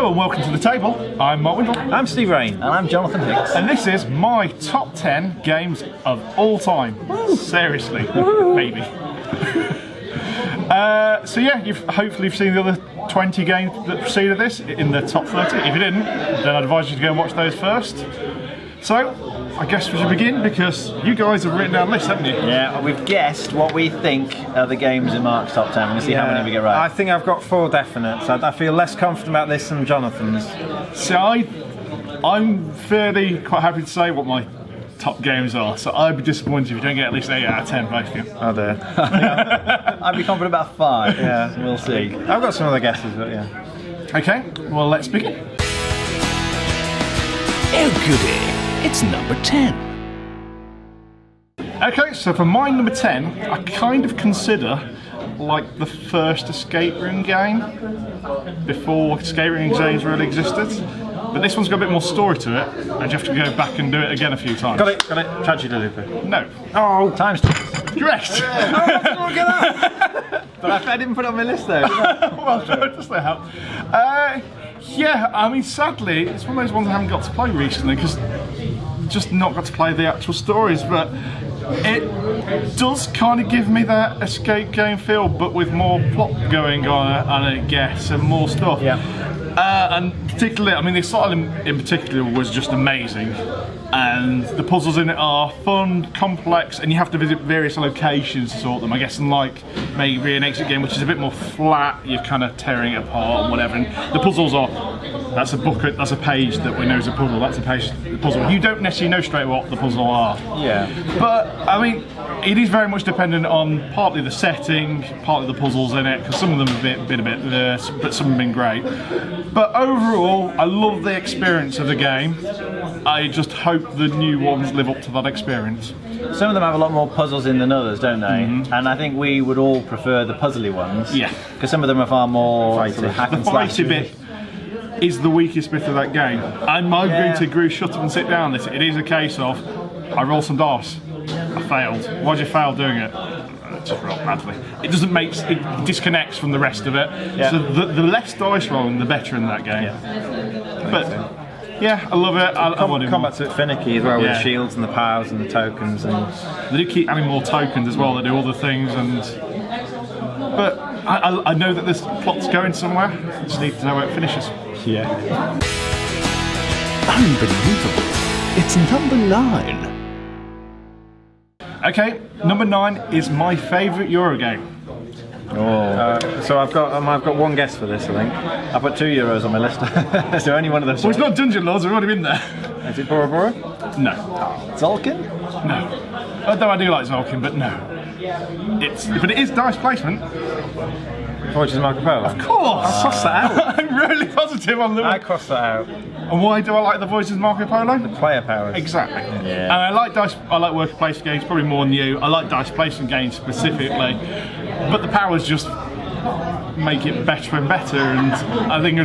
Hello and welcome to the table. I'm Mark Windle. I'm Steve Rain. And I'm Jonathan Hicks. And this is my top 10 games of all time. Seriously, maybe. So yeah, hopefully you've seen the other 20 games that preceded this in the top 30. If you didn't, then I'd advise you to go and watch those first. So, I guess we should begin because you guys have written down a list, haven't you? Yeah, we've guessed what we think are the games in Mark's top 10. We'll see how many we get right. I think I've got 4 definites. I feel less confident about this than Jonathan's. So I'm fairly quite happy to say what my top games are, so I'd be disappointed if you don't get at least 8 out of 10, both of you. Oh dear. I'd be confident about 5. Yeah, we'll see. I've got some other guesses, but yeah. Okay, well let's begin. Oh goody, it's number 10. Okay, so for my number 10, I kind of consider like the first escape room game before escape room games really existed. But this one's got a bit more story to it, and you have to go back and do it again a few times. Got it. Tragedy Looper. No. Oh, Times. Correct. But I didn't put it on my list though. Well, does that help? Yeah, I mean, sadly, it's one of those ones I haven't got to play recently because just not got to play the actual stories, but it does kind of give me that escape game feel, but with more plot going on, I guess, and more stuff. Yeah. And particularly, I mean, the asylum in particular was just amazing, and the puzzles in it are fun, complex, and you have to visit various locations to sort them. I guess unlike maybe an exit game, which is a bit more flat, you're kind of tearing it apart and whatever. And the puzzles are, that's a booklet, that's a page that we know is a puzzle, that's a page, the puzzle. You don't necessarily know straight what the puzzle are. Yeah. But I mean, it is very much dependent on partly the setting, partly the puzzles in it, because some of them have been a bit worse, but some have been great. But overall, I love the experience of the game. I just hope the new ones live up to that experience. Some of them have a lot more puzzles in than others, don't they? Mm-hmm. And I think we would all prefer the puzzly ones. Yeah. Because some of them are far more sort of hack and slash. The fighty bit is the weakest bit of that game. And my agreeing to agree, shut up and sit down. It is a case of, I roll some dice, I failed. Why'd you fail doing it? Just roll badly. It doesn't make, it disconnects from the rest of it. Yeah. So the less dice rolling, the better in that game. Yeah. But yeah, I love it. I want combat's a bit finicky as well, with the shields and the powers and the tokens, and they do keep adding more tokens as well that do other things. But I know that this plot's going somewhere. I just need to know where it finishes. Yeah. Unbelievable. It's number 9. Okay, number 9 is my favourite Euro game. So I've got one guess for this, I think. I put 2 euros on my list. Is there only one of those? Well, it's not Dungeon Lords, we've already been there. Is it Bora Bora? No. Zolkin? No. Although I do like Zolkin, but no. But it is dice placement. Voyages Marco Polo? Of course! I'll cross that out. I'm really positive on them. I crossed that out. And why do I like the Voyages Marco Polo? The player powers. Exactly. Yeah. And I like worker placement games probably more than you. I like dice placement games specifically. But the powers just make it better and better, and I think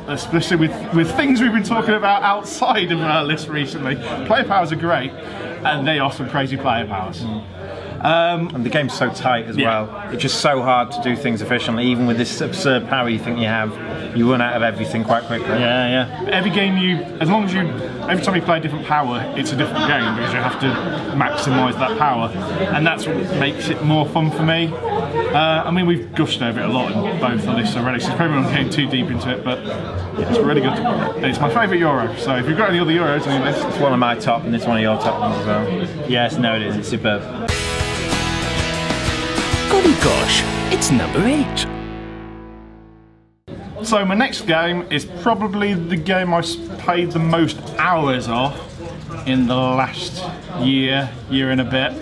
especially with things we've been talking about outside of our list recently, player powers are great, and they are some crazy player powers. And the game's so tight as well. It's just so hard to do things efficiently. Even with this absurd power you think you have, you run out of everything quite quickly. Yeah. Every game every time you play a different power, it's a different game because you have to maximise that power, and that's what makes it more fun for me. I mean, we've gushed over it a lot in both of this already, so it's probably not getting too deep into it, but it's really good. And it's my favourite Euro, so if you've got any other Euros on your list... It's one of my top, and it's one of your top ones as well. Yes, no it is, it's superb. Golly gosh, it's number 8. So my next game is probably the game I played the most hours of in the last year and a bit.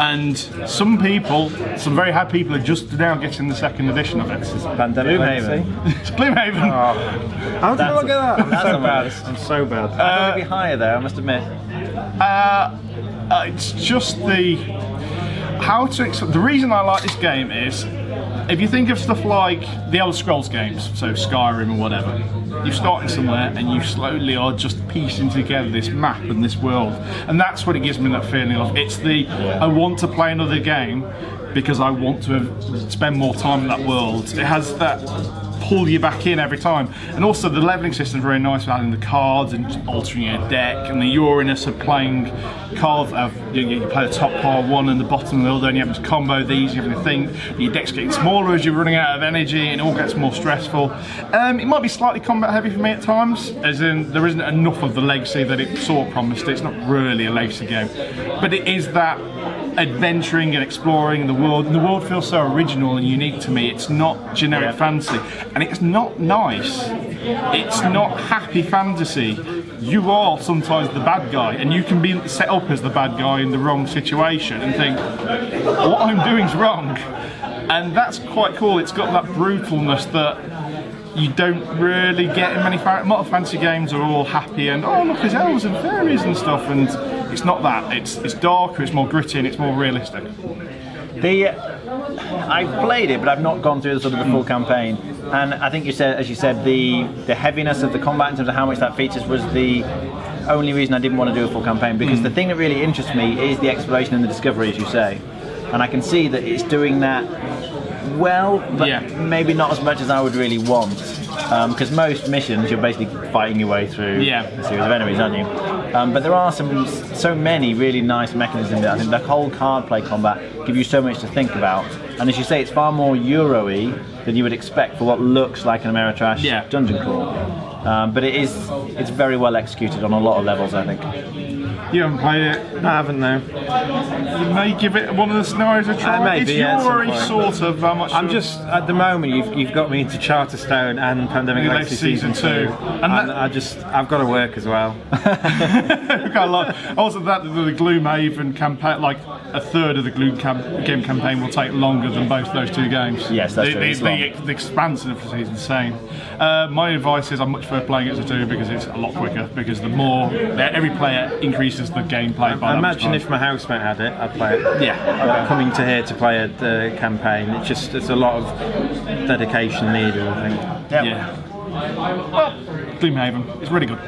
And some very happy people are just now getting the second edition of it. It's Gloomhaven. It's Gloomhaven. Oh. How did I look at that? That's so bad. I'm so bad. I thought it'd be higher there, I must admit. It's just the reason I like this game is, if you think of stuff like the Elder Scrolls games, so Skyrim or whatever, you're starting somewhere and you slowly are just piecing together this map and this world, and that's what it gives me that feeling of. It's I want to play another game because I want to spend more time in that world. It has that pull you back in every time, and also the leveling system is very nice with adding the cards and altering your deck, and the Uranus of playing cards. You play the top pile one and the bottom of the other, and you have to combo these. You have to think. Your deck's getting smaller as you're running out of energy, and it all gets more stressful. It might be slightly combat heavy for me at times, as in there isn't enough of the legacy that it sort of promised. It's not really a legacy game, but it is that adventuring and exploring the world. And the world feels so original and unique to me. It's not generic fantasy, and it's not nice. It's not happy fantasy. You are sometimes the bad guy, and you can be set up as the bad guy in the wrong situation and think, what I'm doing's wrong. And that's quite cool. It's got that brutalness that you don't really get in many a lot of fantasy games are all happy and oh look, there's elves and fairies and stuff, and it's not that. It's darker, it's more gritty, and it's more realistic. I've played it, but I've not gone through the full campaign. And I think you said, as you said, the heaviness of the combat in terms of how much that features was the only reason I didn't want to do a full campaign, because the thing that really interests me is the exploration and the discovery, as you say. And I can see that it's doing that well, but maybe not as much as I would really want. Because most missions, you're basically fighting your way through a series of enemies, aren't you? But there are so many really nice mechanisms there. I think the whole card play combat give you so much to think about. And as you say, it's far more Euro-y than you would expect for what looks like an Ameritrash dungeon crawl. But it's very well executed on a lot of levels, I think. You haven't played it? I haven't, no. You may give it one of the scenarios a try. Maybe, it's Euro-y sort of. I'm just, at the moment, you've got me into Charterstone and Pandemic Legacy Season 2. And I've got to work as well. Also, the Gloomhaven campaign, like a third of the game campaign will take longer than both those two games. Yes, that's true. The expansion of it is insane. My advice is I much prefer playing it as a 2 because it's a lot quicker, because the more every player increases the gameplay by I imagine if my housemate had it, I'd play it. Yeah. Coming to here to play a campaign, it's a lot of dedication needed, I think. Yeah. Well, Gloomhaven, it's really good.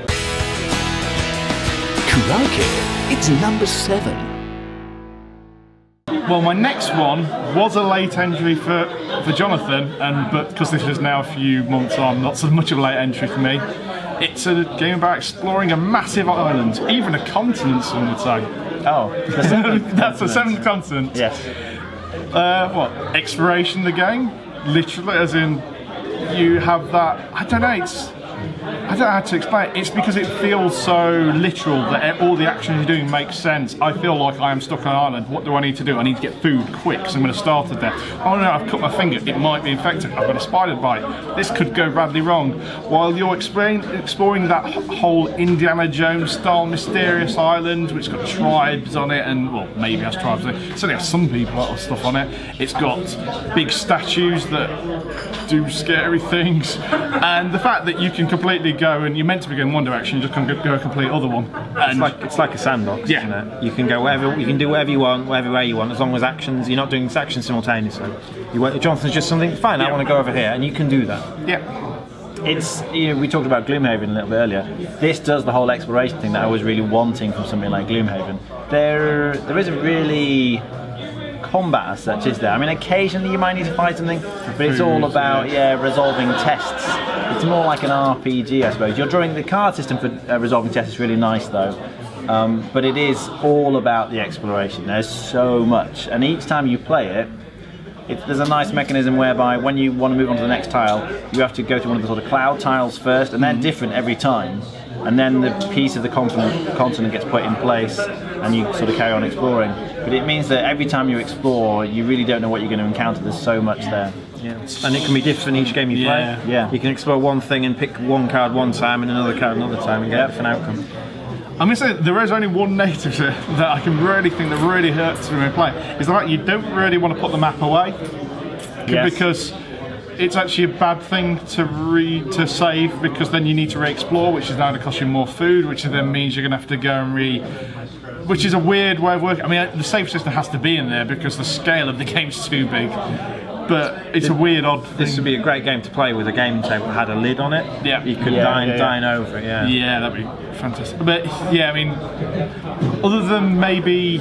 Crikey, it's number 7. Well, my next one was a late entry for Jonathan, but because this is now a few months on, not so much of a late entry for me. It's a game about exploring a massive island, even a continent, some would say. Oh, that's the 7th continent. Yes. What? Exploration, the game? Literally, as in, you have that. I don't know how to explain it. It's because it feels so literal that all the action you're doing makes sense. I feel like I am stuck on an island. What do I need to do? I need to get food quick, so I'm going to start at there. Oh no, I've cut my finger. It might be infected. I've got a spider bite. This could go badly wrong. While you're exploring that whole Indiana Jones style mysterious island, which got tribes on it, and well, maybe has tribes on it. Certainly has some people that have stuff on it. It's got big statues that do scary things, and the fact that you can completely go, and you're meant to be going one direction, you just can go a complete other one. And it's like a sandbox, isn't it? You can go wherever, you can do whatever you want, whatever way you want, as long as you're not doing actions simultaneously. Jonathan's just something, fine, I want to go over here, and you can do that. Yeah. It's, we talked about Gloomhaven a little bit earlier. This does the whole exploration thing that I was really wanting from something like Gloomhaven. There isn't really combat as such, is there? I mean, occasionally you might need to fight something, but it's all about resolving tests. It's more like an RPG, I suppose. You're drawing the card system for resolving tests is really nice, though. But it is all about the exploration. There's so much, and each time you play it, there's a nice mechanism whereby when you want to move on to the next tile, you have to go through one of the sort of cloud tiles first, and they're different every time. And then the piece of the continent gets put in place, and you sort of carry on exploring. But it means that every time you explore, you really don't know what you're going to encounter. There's so much there. Yeah. And it can be different each game you play. Yeah. You can explore one thing and pick one card one time and another card another time and get a different outcome. I'm going to say there is only one negative to it that I can really think that really hurts when we play. Is that you don't really want to put the map away, because it's actually a bad thing to save, because then you need to re-explore, which is now going to cost you more food, which then means you're going to have to go and which is a weird way of working. I mean, the save system has to be in there because the scale of the game's too big. But it's a weird, odd thing. This would be a great game to play with a gaming table that had a lid on it. Yeah. You could dine over it, Yeah, that'd be fantastic. But yeah, I mean, other than maybe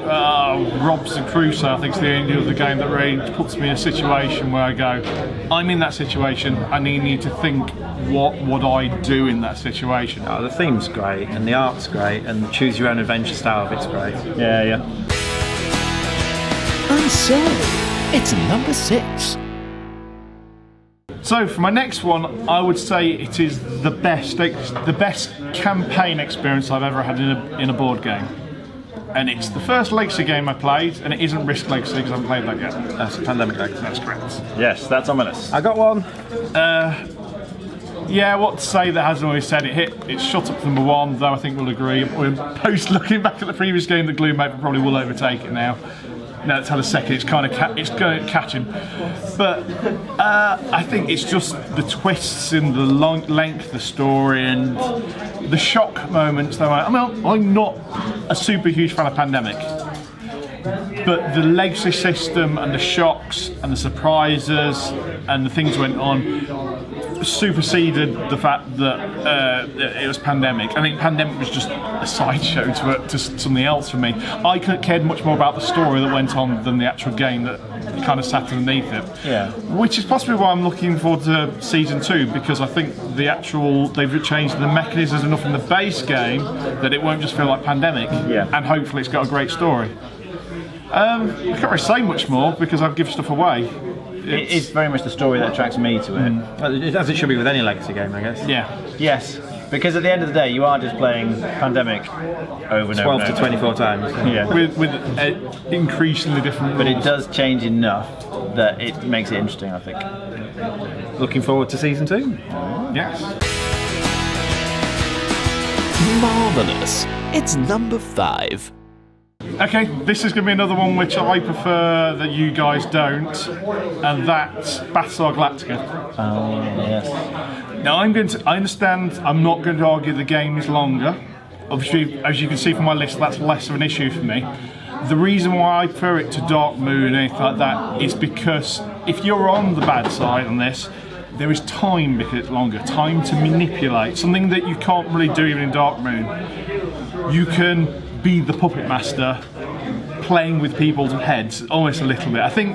Robinson Crusoe, I think, is the only other game that really puts me in a situation where I go, I'm in that situation, I need to think, what would I do in that situation? Oh, the theme's great, and the art's great, and the choose your own adventure style of it's great. Yeah. And so, it's number 6. So for my next one, I would say it is the best campaign experience I've ever had in a board game. And it's the first Legacy game I played, and it isn't Risk Legacy because I haven't played that yet. That's Pandemic Legacy. That's correct. Yes, that's on my list. I got one. Yeah, what to say that hasn't always said it. It's shot up to number 1, though I think we'll agree. We're post looking back at the previous game, that Gloomhaven probably will overtake it now. Now it's had a second, it's going to catch him. But I think it's just the twists in the length of the story and the shock moments. I'm not a super huge fan of Pandemic, but the Legacy system and the shocks and the surprises and the things went on superseded the fact that it was Pandemic. I think Pandemic was just a sideshow to something else for me. I cared much more about the story that went on than the actual game that kind of sat underneath it. Yeah. Which is possibly why I'm looking forward to Season 2, because I think they've changed the mechanisms enough in the base game that it won't just feel like Pandemic. Yeah. And hopefully it's got a great story. I can't really say much more because I've given stuff away. It is very much the story that attracts me to it. As it should be with any Legacy game, I guess. Yeah. Yes, because at the end of the day, you are just playing Pandemic over and 12 over. to 24 times. Yeah. With increasingly different But rules. it does change enough that it makes it interesting, I think. Looking forward to Season 2. Yes. Marvellous. It's number 5. Okay, this is going to be another one which I prefer that you guys don't, and that's Battlestar Galactica. Oh, yes. Now I understand I'm not going to argue the game is longer. Obviously, as you can see from my list, that's less of an issue for me. The reason why I prefer it to Dark Moon and anything like that is because if you're on the bad side on this, there is time because it's longer, time to manipulate, something that you can't really do even in Dark Moon. You can be the puppet master, playing with people's heads almost a little bit. I think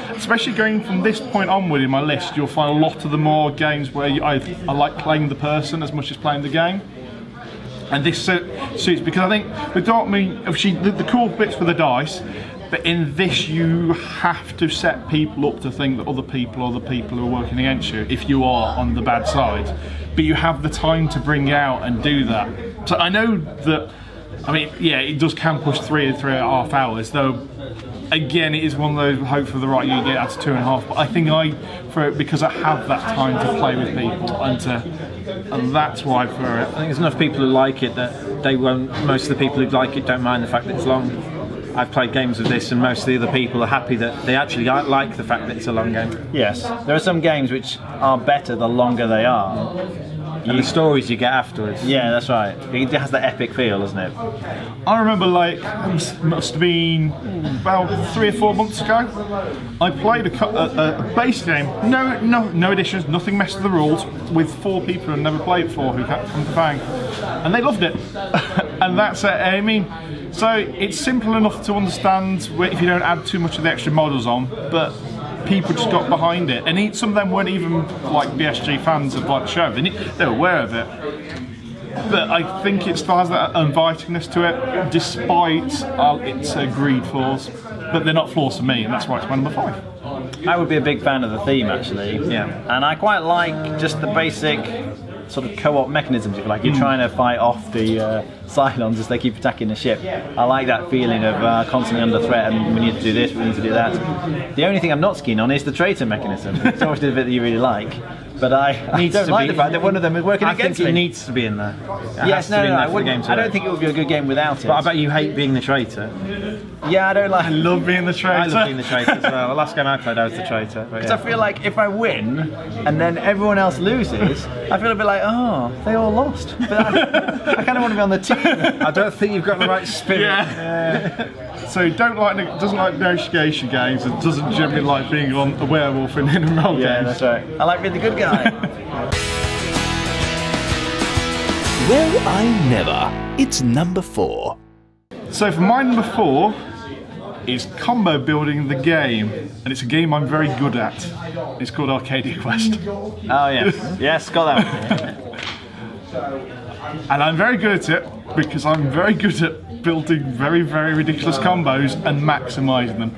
especially going from this point onward in my list, you'll find a lot of the more games where I like playing the person as much as playing the game. And this suits, because I think with Dark Moon, obviously the cool bits were the dice, but in this you have to set people up to think that other people are the people who are working against you if you are on the bad side. But you have the time to bring out and do that. So I know that, it does can push 3.5 hours, though again it is one of those, hope for the right you get out to 2.5, but I think because I have that time to play with people and that's why I prefer it. I think there's enough people who like it that they won't. Most of the people who like it don't mind the fact that it's long. I've played games of this, and most of the other people are happy that they actually like the fact that it's a long game. Yes, there are some games which are better the longer they are. And the stories you get afterwards. Yeah, that's right. It has that epic feel, doesn't it? I remember, it must have been about 3 or 4 months ago. I played a base game, no additions, nothing messed with the rules, with 4 people who had never played before who come to bang, and they loved it. And that's it. So it's simple enough to understand if you don't add too much of the extra models on, but people just got behind it, and some of them weren't even like BSG fans of the show. They were aware of it, but I think it still has that invitingness to it, despite its greed flaws. But they're not flaws for me, and that's why it's my number 5. I would be a big fan of the theme, actually. Yeah. And I quite like just the basic sort of co-op mechanisms, if you like. You're trying to fight off the Cylons as they keep attacking the ship. I like that feeling of constantly under threat, and we need to do this, we need to do that. The only thing I'm not keen on is the traitor mechanism. It's always the bit that you really like. But I don't like the fact that one of them is working against me. I think it needs to be in there. Yes, no, I don't think it would be a good game without it. But I bet you hate being the traitor. Yeah, I don't like. I love being the traitor. I love being the traitor as well. The last game I played, I was the traitor. Because I feel like if I win and then everyone else loses, I feel a bit like, oh, they all lost. But I kind of want to be on the team. I don't think you've got the right spirit. Yeah. So doesn't like negotiation games, and doesn't generally like being on a werewolf in role games. Yeah, that's right. I like being the good guy. Well, I never. It's number 4. So for my number 4, is combo building the game, and it's a game I'm very good at. It's called Arcadia Quest. Oh yes, yes, got that one. And I'm very good at it because I'm very good at building very, very ridiculous combos and maximising them.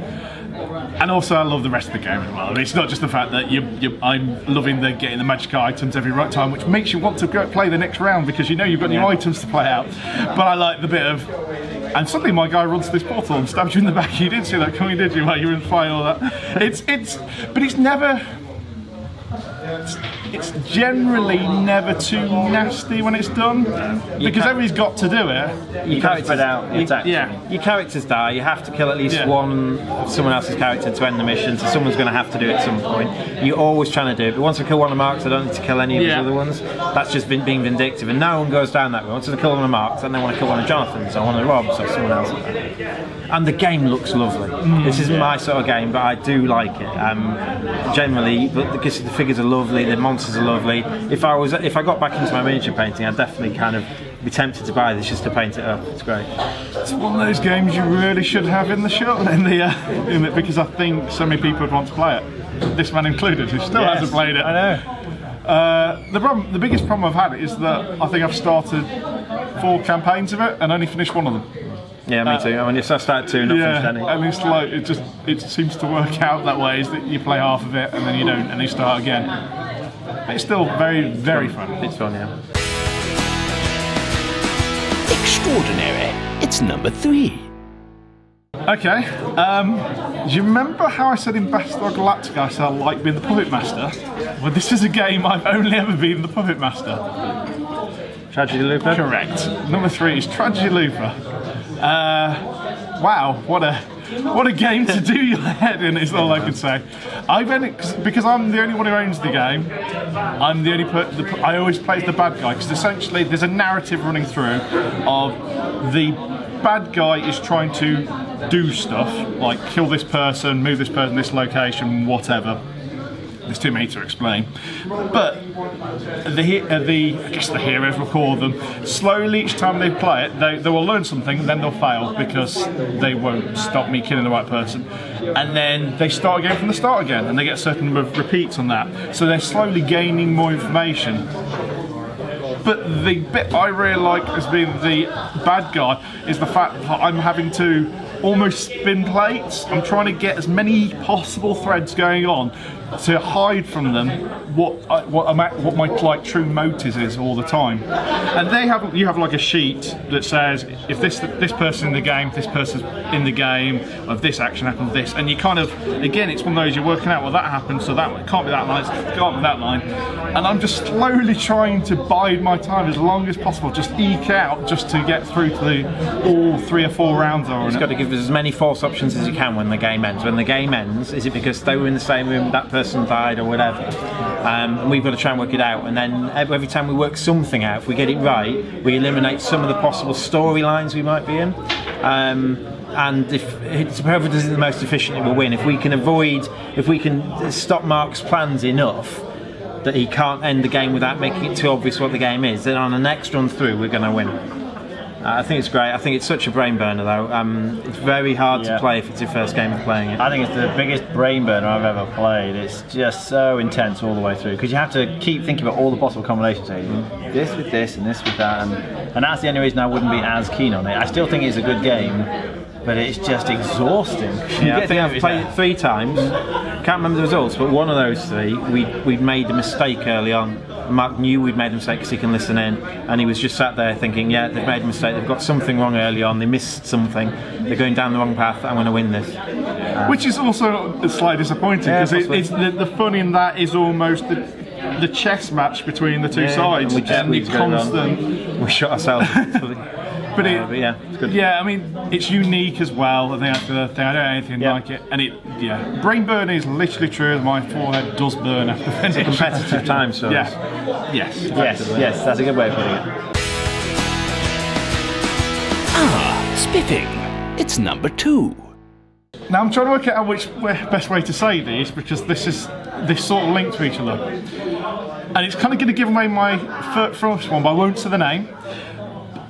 And also I love the rest of the game as well. I mean, it's not just the fact that I'm loving getting the magic items every right time, which makes you want to go play the next round because you know you've got new items to play out. But I like the bit of, and suddenly my guy runs to this portal and stabs you in the back. You didn't see that coming, did you? While you were in fire, all that. But it's never. It's generally never too nasty when it's done because everybody's got to do it. You can't spread out the attack. Yeah. Your characters die. You have to kill at least one of someone else's character to end the mission, so someone's going to have to do it at some point. You're always trying to do it, but once I kill one of Mark's, I don't need to kill any of the other ones. That's just being vindictive, and no one goes down that way. Once I kill one of Mark's, then they want to kill one of Jonathan's or one of Rob's or someone else. And the game looks lovely. This isn't my sort of game, but I do like it. Generally, because the figures are lovely, the monsters are lovely. If I got back into my miniature painting, I'd definitely kind of be tempted to buy this just to paint it up. It's great. It's one of those games you really should have in the shop, because I think so many people would want to play it. This man included, who still hasn't played it. I know. The biggest problem I've had is that I think I've started 4 campaigns of it and only finished one of them. Yeah, me too. I mean, if I started 2, not finished any. And it's like it seems to work out that way. Is that you play half of it and then you don't, and you start again. But it's still very, very fun. It's fun, yeah. Extraordinary. It's number 3. Okay. Do you remember how I said in Battlestar Galactica I said I like being the puppet master? Well, this is a game I've only ever been the puppet master. Tragedy Looper? Correct. Number 3 is Tragedy Looper. Wow, what a game to do your head in is all I can say. Because I'm the only one who owns the game. I'm the only I always play as the bad guy because essentially there's a narrative running through of the bad guy is trying to do stuff like kill this person, move this person, this location, whatever. There's too many to explain, but I guess the heroes will call them. Slowly, each time they play it, they will learn something, and then they'll fail because they won't stop me killing the right person. And then they start again from the start again, and they get a certain number of repeats on that. So they're slowly gaining more information. But the bit I really like as being the bad guy is the fact that I'm having to almost spin plates. I'm trying to get as many possible threads going on to hide from them what my like true motives is all the time. And you have like a sheet that says if this person in the game, if this person's in the game, or if this action happens, this, and you kind of, again, it's one of those you're working out, well, that happened, so that it can't be that line, it can't be that line, and I'm just slowly trying to bide my time as long as possible, just eke out, just to get through to all 3 or 4 rounds. You've got to give us as many false options as you can when the game ends. When the game ends, is it because they were in the same room, that person died, or whatever? And we've got to try and work it out. And then every time we work something out, if we get it right, we eliminate some of the possible storylines we might be in. And if whoever does it the most efficiently will win. If we can stop Mark's plans enough that he can't end the game without making it too obvious what the game is, then on the next run through we're going to win. I think it's great. I think it's such a brain burner though. It's very hard to play if it's your first game of playing it. I think it's the biggest brain burner I've ever played. It's just so intense all the way through because you have to keep thinking about all the possible combinations. This with this and this with that, and that's the only reason I wouldn't be as keen on it. I still think it's a good game, but it's just exhausting. Yeah, I think I've played it 3 times. Can't remember the results, but one of those 3, we'd made a mistake early on. Mark knew we'd made a mistake because he can listen in, and he was just sat there thinking, yeah, they've made a mistake, they've got something wrong early on, they missed something, they're going down the wrong path, I'm going to win this. Which is also slightly disappointing, because the fun in that is almost the chess match between the two sides, and the constant... We shot ourselves. But yeah, it's good. Yeah, I mean, it's unique as well. I think that's the thing. I don't know anything like it. And brain burn is literally true. My forehead does burn after finish. It's a competitive time, so. Yeah. Yes, that's a good way of putting it. Spiffing. It's number 2. Now I'm trying to work out which best way to say these because they sort of link to each other. And it's kind of going to give away my first one, but I won't say the name.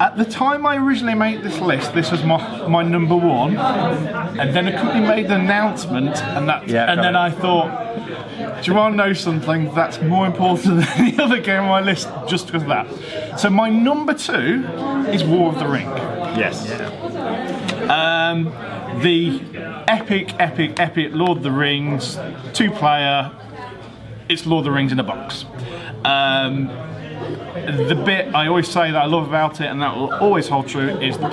At the time I originally made this list, this was my number 1, and then a company made an announcement, and then I thought, do you want to know something? That's more important than any other game on my list, just because of that. So my number 2 is War of the Ring. Yes. The epic Lord of the Rings, 2-player. It's Lord of the Rings in a box. The bit I always say that I love about it, and that will always hold true, is the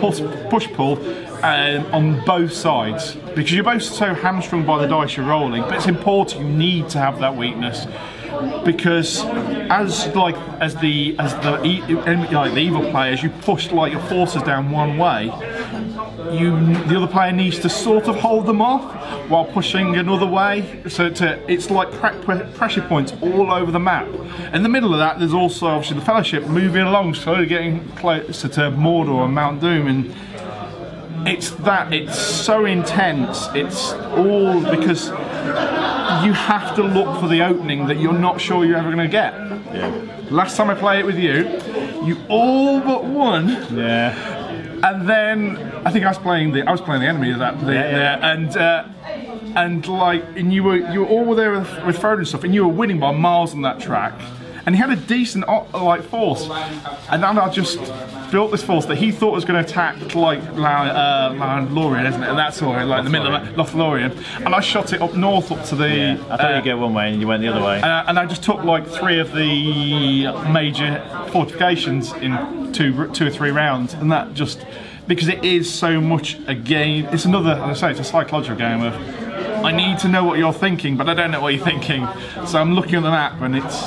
push-pull on both sides, because you're both so hamstrung by the dice you're rolling. But it's important, you need to have that weakness, because as the evil players, you push like your forces down one way. The other player needs to sort of hold them off while pushing another way. So it's like pressure points all over the map. In the middle of that, there's also obviously the Fellowship moving along, slowly getting closer to Mordor and Mount Doom, and it's so intense. It's all because you have to look for the opening that you're not sure you're ever going to get. Yeah. Last time I played it with you, you all but won. Yeah. And then I think I was playing the enemy of that, and you were all there with Frodo and stuff, and you were winning by miles on that track, and he had a decent force, and then I just built this force that he thought was going to attack Lorien, isn't it? And that's all in the middle of Lothlorien, and I shot it up north up to the. Yeah. I thought you'd go one way and you went the other way. And I just took like 3 of the major fortifications in 2 or 3 rounds, and that just because it is so much a game. It's another, as I say, it's a psychological game of I need to know what you're thinking, but I don't know what you're thinking, so I'm looking at the map and it's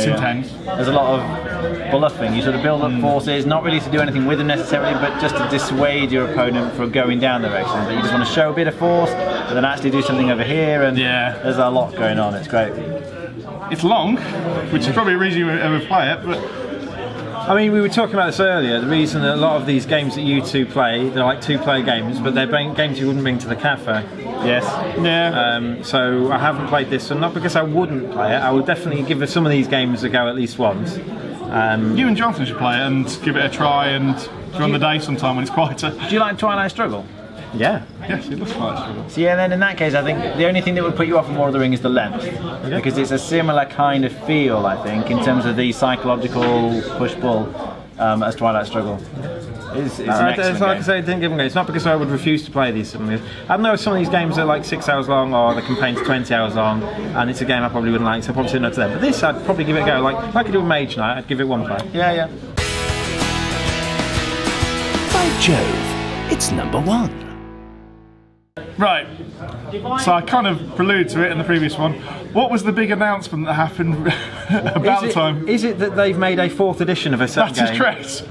intense. There's a lot of bluffing. You sort of build up forces, not really to do anything with them necessarily, but just to dissuade your opponent from going down the direction. But you just want to show a bit of force, but then actually do something over here, and there's a lot going on. It's great. It's long, which is probably a reason you ever play it, but. I mean, we were talking about this earlier. The reason that a lot of these games that you two play, they're like 2-player games, but they're games you wouldn't bring to the cafe. Yes. Yeah. So I haven't played this one, not because I wouldn't play it. I would definitely give some of these games a go at least once. You and Jonathan should play it and give it a try and run the day sometime when it's quieter. Do you like Twilight Struggle? Yeah. Yes, it looks quite struggle. So then in that case, I think the only thing that would put you off from War of the Ring is the length, because it's a similar kind of feel, I think, in terms of the psychological push-pull as Twilight Struggle. It's an excellent like game. I say, didn't give them. It's not because I would refuse to play these. I know some of these games are like 6 hours long, or the campaign's 20 hours long, and it's a game I probably wouldn't like, so I'd probably say no to them. But this, I'd probably give it a go. Like I could do a Mage Knight, I'd give it one play. Yeah. By Jove, it's number 1. Right, so I kind of preluded to it in the previous one. What was the big announcement that happened about the time? Is it that they've made a 4th edition of a certain game? That is correct.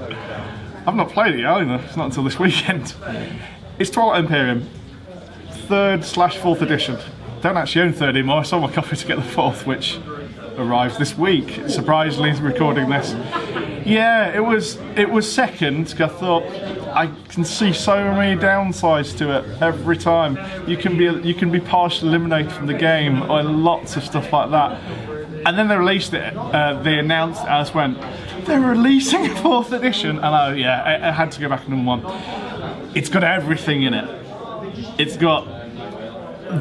I've not played it yet either, it's not until this weekend. It's Twilight Imperium, 3rd/4th edition. Don't actually own 3rd anymore, I sold my copy to get the 4th, which arrives this week, surprisingly recording this. Yeah, it was 2nd, because I thought, I can see so many downsides to it every time. You can be partially eliminated from the game, or lots of stuff like that. And then they released it. They announced as went, they're releasing a 4th edition, and I had to go back to number 1. It's got everything in it. It's got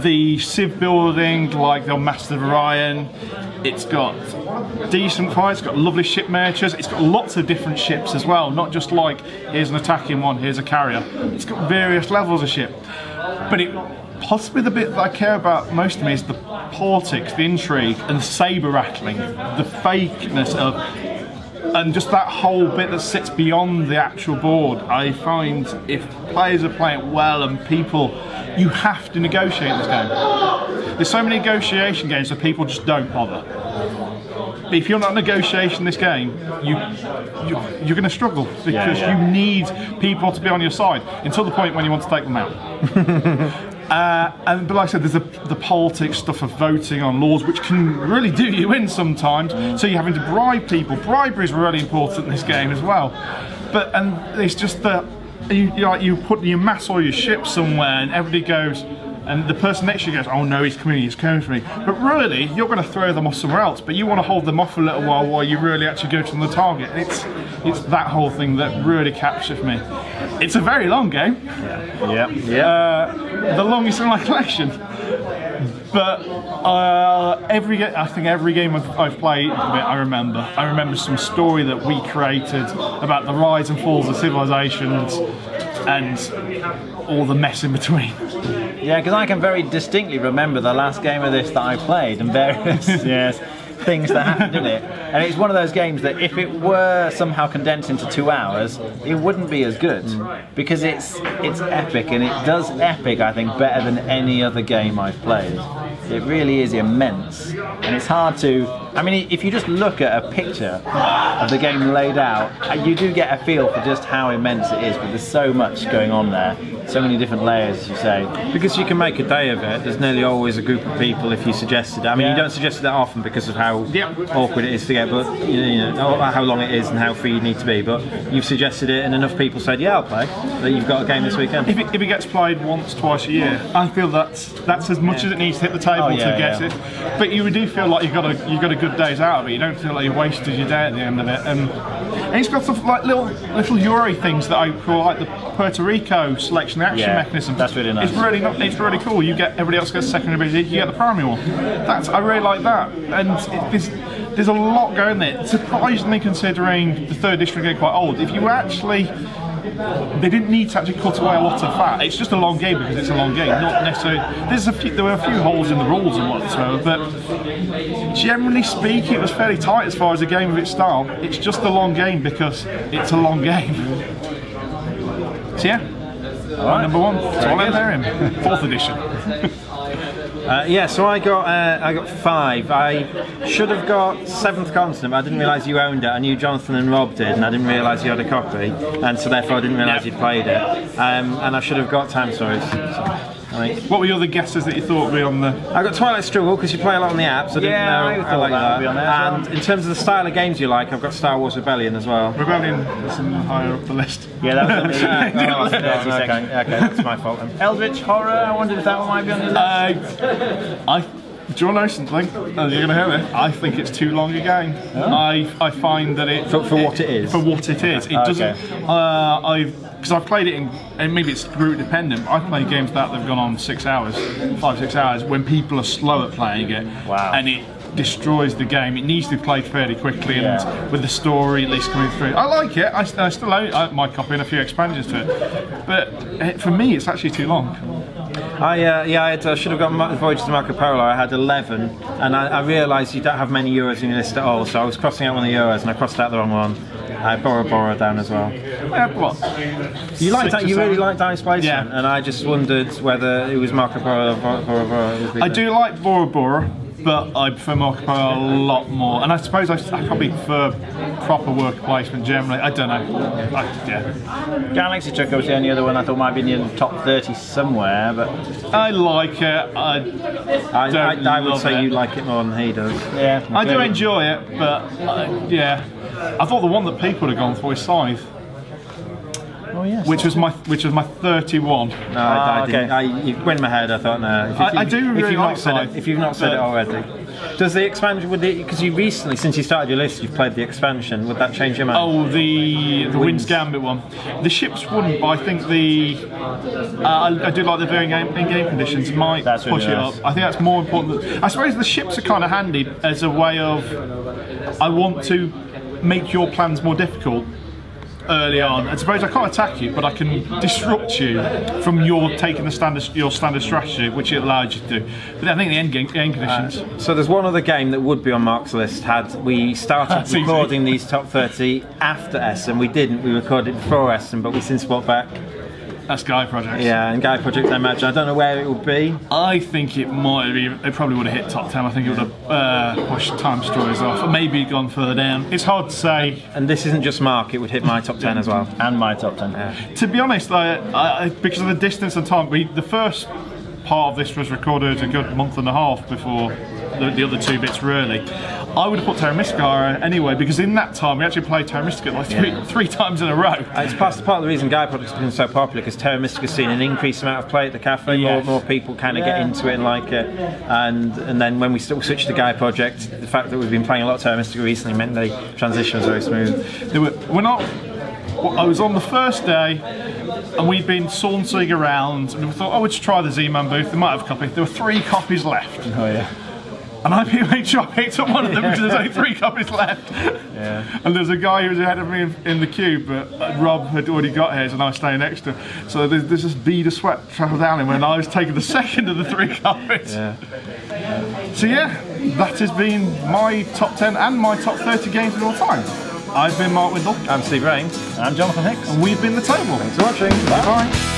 the civ building, like the Master of Orion. It's got decent fights, it's got lovely ship miniatures, it's got lots of different ships as well, not just like here's an attacking one, here's a carrier. It's got various levels of ship. But possibly the bit that I care about most to me is the politics, the intrigue, and the saber rattling, the fakeness of, and just that whole bit that sits beyond the actual board. I find if players are playing well and people, you have to negotiate this game. There's so many negotiation games that people just don't bother. If you're not negotiating this game, you're going to struggle, because you need people to be on your side until the point when you want to take them out. But like I said, there's the politics stuff of voting on laws, which can really do you in sometimes. So you're having to bribe people. Bribery is really important in this game as well. And it's just that you mass all your ships somewhere, and everybody goes, and the person next to you goes, oh no, he's coming for me. But really, you're going to throw them off somewhere else, but you want to hold them off for a little while you really actually go to the target. And it's that whole thing that really captured me. It's a very long game. Yeah. The longest in my collection. But I think every game I've played, I remember some story that we created about the rise and falls of civilizations and all the mess in between. Yeah, because I can very distinctly remember the last game of this that I played and various things that happened in it. And it's one of those games that if it were somehow condensed into 2 hours, it wouldn't be as good. Because it's epic, and it does epic, I think, better than any other game I've played. It really is immense. And it's hard to... I mean, if you just look at a picture of the game laid out, you do get a feel for just how immense it is, but there's so much going on there. So many different layers, as you say. Because you can make a day of it, there's nearly always a group of people if you suggested it. I mean, you don't suggest it that often because of how awkward it is to get, but you know how long it is and how free you need to be. But you've suggested it, and enough people said, "Yeah, I'll play." That you've got a game this weekend. If it gets played once, twice a year, I feel that's as much as it needs to hit the table to get it. But you do feel like you've got a good day's out of it. You don't feel like you wasted your day at the end of it. And it's got stuff like little Euro things that I call like the Puerto Rico selection action mechanism. That's really nice. It's really cool. Everybody else gets secondary ability, you get the primary one. I really like that. And there's a lot going there. Surprisingly, considering the 3rd edition getting quite old, if you actually, they didn't need to actually cut away a lot of fat. It's just a long game because it's a long game, not necessarily. There were a few holes in the rules and whatsoever, but generally speaking, it was fairly tight as far as a game of its style. It's just a long game because it's a long game. So yeah. Number 1. So I'll there him. 4th edition. So I got 5. I should have got 7th Continent, but I didn't realise you owned it. I knew Jonathan and Rob did, and I didn't realise you had a copy, and so therefore I didn't realise you'd played it. And I should have got Time Stories. What were your other guesses that you thought would be on the... I got Twilight Struggle because you play a lot on the apps. I didn't know I like that. Would be on there and in terms of the style of games you like, I've got Star Wars Rebellion as well. Rebellion is higher up the list. Yeah, that was on me. Okay, that's my fault then. Eldritch Horror, I wondered if that one might be on your list. Do you want to know something? You're going to hear it. I think it's too long a game. I find that it... For what it is? For what it is. It doesn't... Because I've played it in... And maybe it's route dependent, but I've played games that have gone on 6 hours, 5-6 hours, when people are slow at playing it. Wow. And it destroys the game. It needs to be played fairly quickly and with the story at least coming through. I like it. I still own my copy and a few expansions to it. But for me, it's actually too long. I should have got Voyage to Marco Polo. I had 11, and I realised you don't have many Euros in your list at all, so I was crossing out one of the Euros and I crossed out the wrong one. I had Bora down as well. You really like Dice Placement, and I just wondered whether it was Marco Polo or Bora. I do like Bora Bora, but I prefer Marco Polo a lot more. And I suppose I probably prefer proper worker placement generally. I don't know. Galactica was the only other one I thought might be in the top 30 somewhere, but I like it. I would say you like it more than he does. Yeah, I do enjoy it, but I thought the one that people would have gone for is Scythe. Oh yes. Which was my 31. No, I didn't. You went in my head. I thought no. I do really like Scythe. If you've not said it already, does the expansion because you recently, since you started your list, you've played the expansion? Would that change your mind? Oh, the Wind's Gambit one. The ships wouldn't, but I think I do like the varying in-game conditions. Might push it up. I think that's more important. I suppose the ships are kind of handy as a way of I want to make your plans more difficult early on. I suppose I can't attack you, but I can disrupt you from your taking your standard strategy, which it allows you to do. But I think the end conditions. So there's one other game that would be on Mark's list had we started recording these top 30 after Essen. We didn't. We recorded before Essen, but we since brought back. That's Guy Project. Yeah, and Guy Project, I imagine. I don't know where it would be. I think it might be. It probably would have hit top 10. I think it would have pushed Time Stories off, or maybe gone further down. It's hard to say. And this isn't just Mark. It would hit my top 10 as well, and my top 10. Yeah. To be honest, I because of the distance and time, the first part of this was recorded a good month and a half before the other two bits really. I would have put Terra Mystica anyway, because in that time we actually played Terra Mystica like three times in a row. It's part of the reason Gaia Project's been so popular, because Terra Mystica's seen an increased amount of play at the cafe. More people kind of get into it and like it, and then when we switched to Gaia Project, the fact that we've been playing a lot of Terra Mystica recently meant the transition was very smooth. I was on the first day, and we'd been sauntering around, and we thought, oh, we'll just try the Z-Man booth. They might have a copy. There were 3 copies left. Oh yeah. And I made sure I picked up one of them because there's only 3 copies left. Yeah. And there's a guy who was ahead of me in the queue, but Rob had already got his, and I was staying next to him. So there's this bead of sweat travel down him when I was taking the second of the 3 copies. Yeah. So yeah, that has been my top 10 and my top 30 games of all time. I've been Mark Windle. I'm Steve Rains. I'm Jonathan Hicks. And we've been The Table. Thanks for watching. Bye.